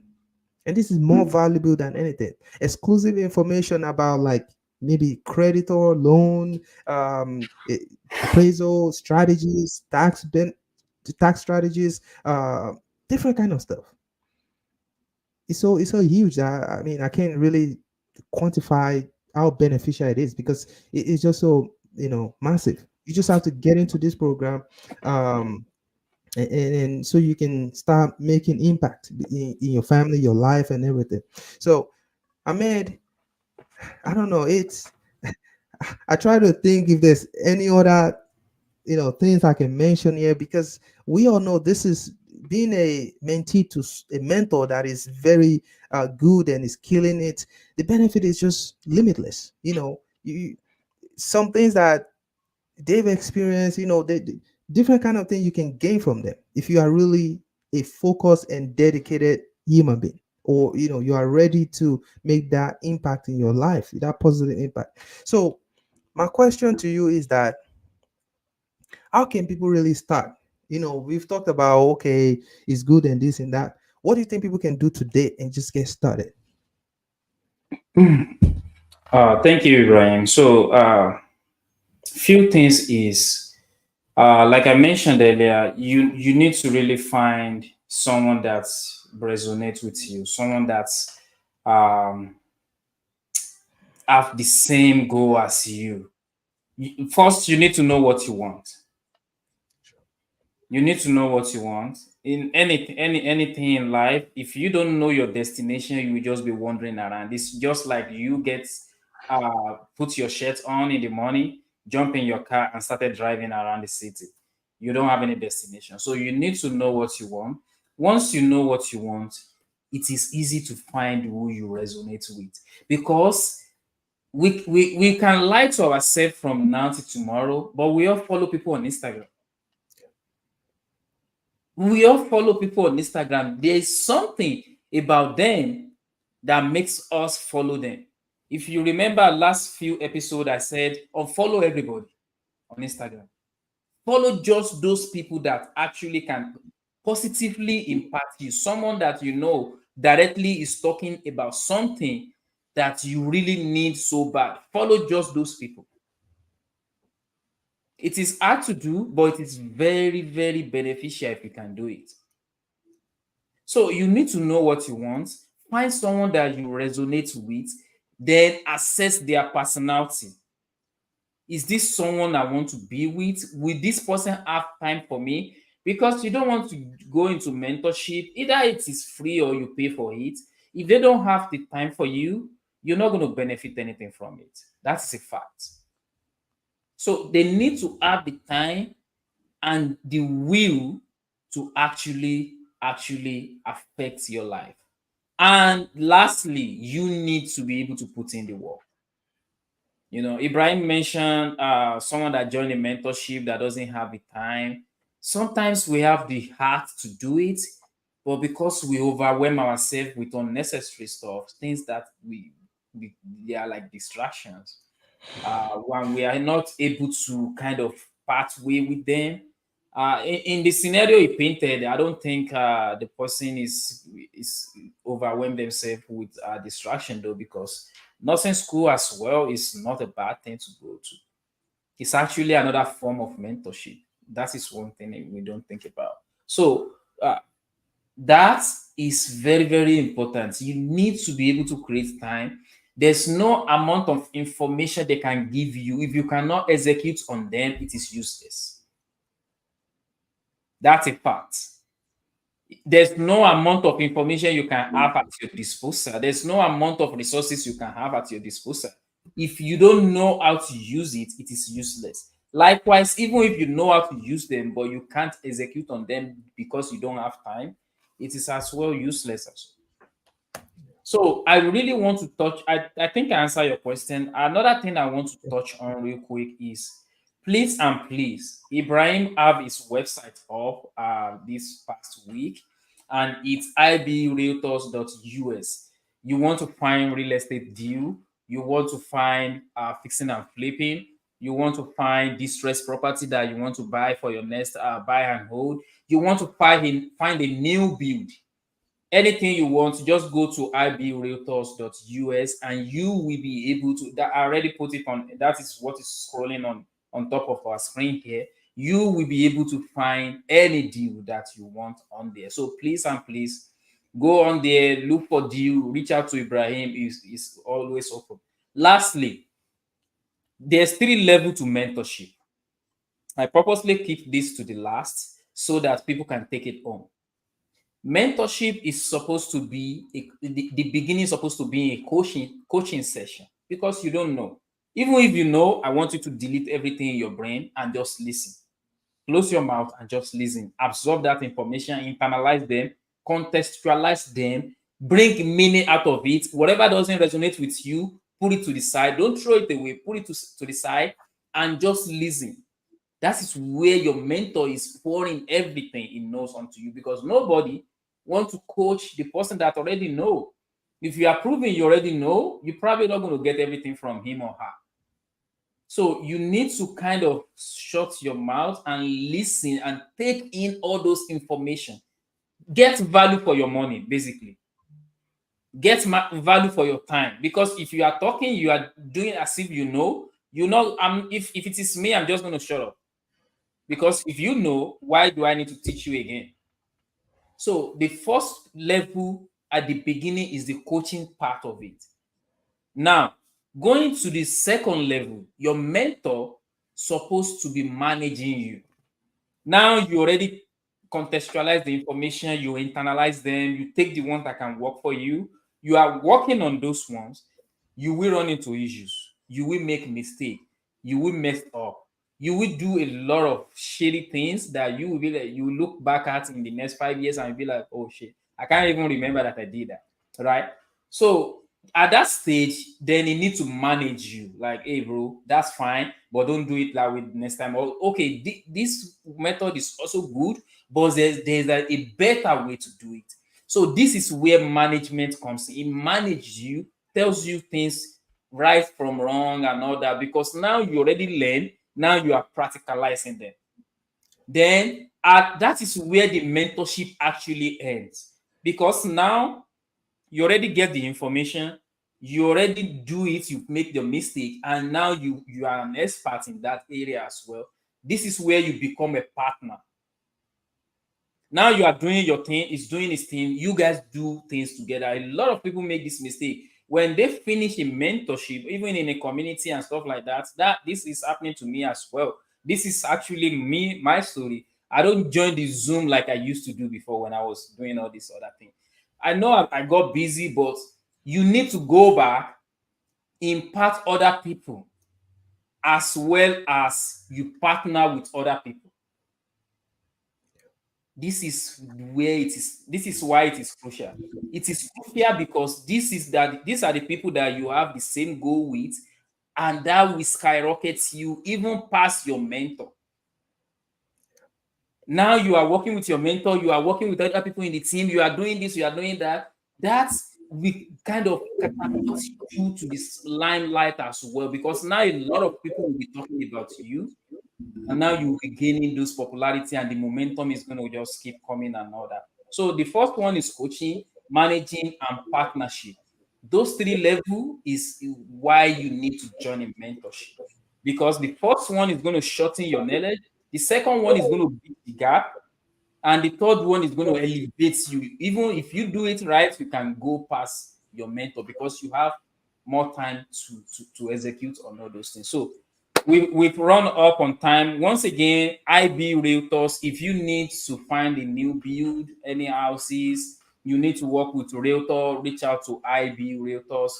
And this is more valuable than anything. Exclusive information about like maybe creditor, loan, appraisal strategies, tax strategies, different kind of stuff. It's so huge. I mean, I can't really quantify how beneficial it is because it's just so massive. You just have to get into this program, um, and so you can start making impact in your family, your life, and everything. So Ahmed, I don't know. I try to think if there's any other things I can mention here because we all know this is being a mentee to a mentor that is very good and is killing it. The benefit is just limitless. Some things that they've experienced, different kind of thing you can gain from them if you are really a focused and dedicated human being, or you are ready to make that impact in your life, that positive impact. So my question to you is that how can people really start? We've talked about, okay, it's good and this and that. What do you think people can do today and just get started? Thank you, Ibrahim. So, few things is like I mentioned earlier, you need to really find someone that resonates with you, someone that's um, have the same goal as you. First, you need to know what you want. You need to know what you want in anything in life. If you don't know your destination, you will just be wandering around. It's just like you get put your shirt on in the morning, jump in your car and started driving around the city. You don't have any destination, so you need to know what you want. Once you know what you want, it is easy to find who you resonate with, because we can lie to ourselves from now to tomorrow, but we all follow people on Instagram. We all follow people on Instagram. There is something about them that makes us follow them. If you remember last few episodes, I said unfollow everybody on Instagram. Follow just those people that actually can positively impact you. Someone that you know directly is talking about something that you really need so bad. Follow just those people. It is hard to do, but it is very, very beneficial if you can do it. So you need to know what you want, find someone that you resonate with, then assess their personality. Is this someone I want to be with? Will this person have time for me? Because you don't want to go into mentorship, either it is free or you pay for it. If they don't have the time for you, you're not going to benefit anything from it. That's a fact. So they need to have the time and the will to actually affect your life. And lastly, you need to be able to put in the work. Ibrahim mentioned someone that joined a mentorship that doesn't have the time. Sometimes we have the heart to do it, but because we overwhelm ourselves with unnecessary stuff, things that we they are like distractions. When we are not able to kind of part way with them. In the scenario he painted, I don't think the person is overwhelmed themselves with distraction though, because nursing school as well is not a bad thing to go to. It's actually another form of mentorship. That is one thing that we don't think about. So that is very, very important. You need to be able to create time. There's no amount of information they can give you. If you cannot execute on them, it is useless. That's a fact. There's no amount of information you can have at your disposal. There's no amount of resources you can have at your disposal. If you don't know how to use it, it is useless. Likewise, even if you know how to use them, but you can't execute on them because you don't have time, it is as well useless as well. So I really want to touch. I think I answer your question. Another thing I want to touch on real quick is please and please, Ibrahim have his website up this past week, and it's ibrealtors.us. You want to find real estate deal, you want to find fixing and flipping, you want to find distressed property that you want to buy for your next buy and hold, you want to find a new build, anything you want, just go to ibrealtors.us and you will be able to. That I already put it on. That is what is scrolling on top of our screen here. You will be able to find any deal that you want on there. So please and please go on there, look for deal, reach out to Ibrahim. Is always open. Lastly, there's three levels to mentorship. I purposely keep this to the last so that people can take it home. Mentorship is supposed to be the beginning is supposed to be a coaching session, because you don't know. Even if you know, I want you to delete everything in your brain and just listen. Close your mouth and just listen. Absorb that information, internalize them, contextualize them, bring meaning out of it. Whatever doesn't resonate with you, put it to the side. Don't throw it away. Put it to the side and just listen. That is where your mentor is pouring everything he knows onto you, because nobody wants to coach the person that already know. If you are proving you already know, you're probably not going to get everything from him or her. So you need to kind of shut your mouth and listen and take in all those information. Get value for your money, basically. Get value for your time, because if you are talking, you are doing as if you know. You know, if it is me, I'm just going to shut up. Because if you know, why do I need to teach you again? So the first level at the beginning is the coaching part of it. Now, going to the second level, your mentor supposed to be managing you. Now you already contextualize the information, you internalize them, you take the ones that can work for you. You are working on those ones. You will run into issues. You will make mistake. You will mess up. You will do a lot of shady things that you will be like, you will look back at in the next 5 years and be like, oh shit, I can't even remember that I did that. Right? So at that stage, then he need to manage you. Like, hey, bro, that's fine, but don't do it that way next time. Or okay, this method is also good, but there's a better way to do it. So this is where management comes in. It manages you, tells you things right from wrong and all that, because now you already learn. Now you are practicalizing them. Then that is where the mentorship actually ends, because now you already get the information, you already do it, you make the mistake, and now you are an expert in that area as well. This is where you become a partner. Now you are doing your thing, it's doing his thing, you guys do things together. A lot of people make this mistake when they finish a mentorship, even in a community and stuff like that. That this is happening to me as well. This is actually me, my story. I don't join the Zoom like I used to do before when I was doing all this other thing. I know I got busy, but you need to go back, impart other people, as well as you partner with other people. This is where it is. This is why it is crucial. It is crucial because these are the people that you have the same goal with. and that will skyrocket you even past your mentor. Now you are working with your mentor, you are working with other people in the team, you are doing this, you are doing that. That's will kind of catapult you to this limelight as well, because now a lot of people will be talking about you, and now you will be gaining those popularity, and the momentum is going to just keep coming and all that. So the first one is coaching, managing, and partnership. Those three level is why you need to join a mentorship, because the first one is going to shorten your knowledge, the second one is going to bridge the gap, and the third one is going to elevate you. Even if you do it right, you can go past your mentor because you have more time to execute on all those things. So we've run up on time. Once again, IB Realtors, if you need to find a new build, any houses, you need to work with Realtor, reach out to IB Realtors.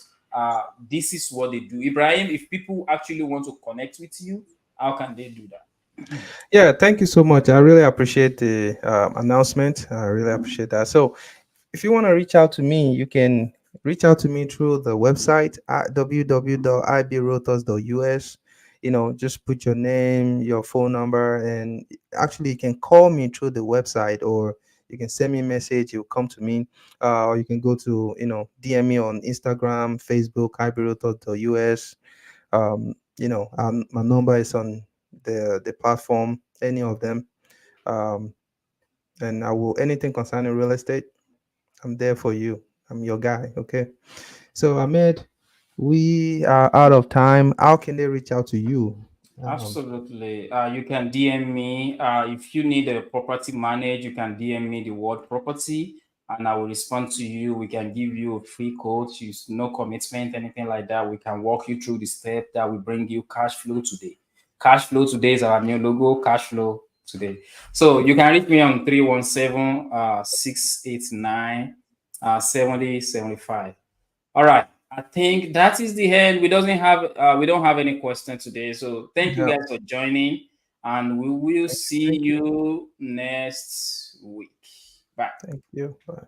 This is what they do. Ibrahim, if people actually want to connect with you, how can they do that? Yeah, thank you so much. I really appreciate the announcement. I really appreciate that. So, if you want to reach out to me, you can reach out to me through the website at www.ibrotors.us. Just put your name, your phone number, and actually you can call me through the website, or you can send me a message. You'll come to me, or you can go to DM me on Instagram, Facebook, ibrotors.us. My number is on the platform, any of them. Um, and I will anything concerning real estate. I'm there for you. I'm your guy. Okay. So Ahmed, we are out of time. How can they reach out to you? Um, Absolutely. You can DM me. If you need a property managed, you can DM me the word property, and I will respond to you. We can give you a free quote, use no commitment, anything like that. We can walk you through the step that will bring you cash flow today. Cash flow today is our new logo, cash flow today. So you can reach me on 317 689 7075. All right. I think that is the end. We don't have any questions today. So thank you yeah. guys for joining, and we will see Thank you. you next week. Bye. Thank you. Bye.